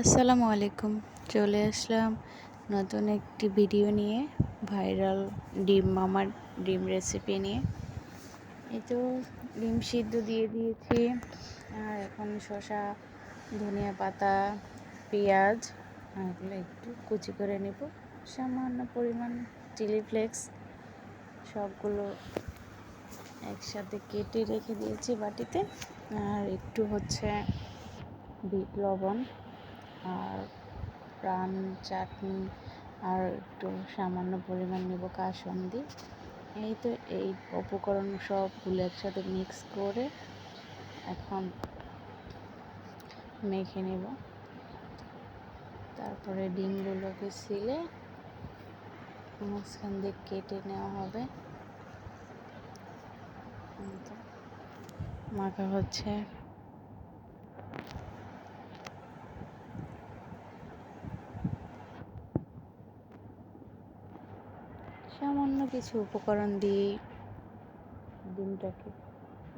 আসসালামু আলাইকুম। চলে আসলাম নতুন একটি ভিডিও নিয়ে, ভাইরাল মামার ডিম রেসিপি নিয়ে। এই তো ডিম সিদ্ধ দিয়ে দিয়েছি, আর এখন শসা, ধনিয়া পাতা, পেঁয়াজ এগুলো একটু কুচি করে নেব। সামান্য পরিমাণ চিলি ফ্লেক্স সবগুলো একসাথে কেটে রেখে দিয়েছি বাটিতে। আর একটু বিট লবণ আর প্রাণ চাটনি, আর একটু সামান্য পরিমাণ নেব কাসুন্দি। এই তো এই উপকরণ সবগুলো একসাথে মিক্স করে এখন মেখে নেব। তারপরে ডিমগুলোকে ছিলে মাঝখান দিয়ে কেটে নেওয়া হবে। মাখা হচ্ছে। সামান্য কিছু উপকরণ দিয়ে ডিমটাকে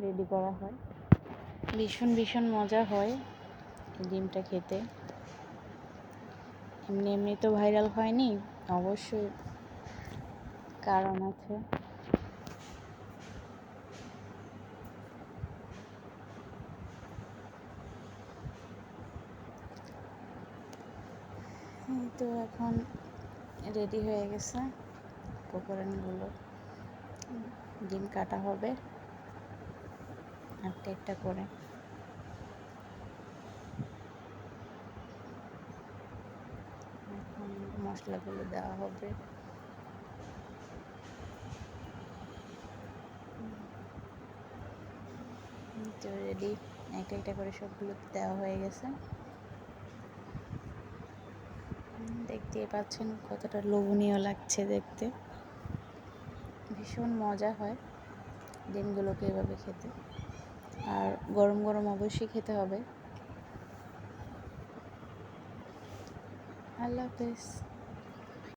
রেডি করা হয়। ভীষণ মজা হয় এই ডিমটা খেতে। এমনি তো ভাইরাল হয়নি, অবশ্যই কারণ আছে। এই তো এখন রেডি হয়ে গেছে উপকরণগুলো। ডিম কাটা হবে একটা একটা করে। এখন মশলাগুলো দেওয়া হবে। তো রেডি, একটা একটা করে সবগুলো দেওয়া হয়ে গেছে। দেখতেই পাচ্ছেন কতটা লোভনীয় লাগছে দেখতে। ভীষণ মজা হয় ডিমগুলোকে এভাবে খেতে। আর গরম গরম অবশ্যই খেতে হবে। আল্লাহ হাফেজ।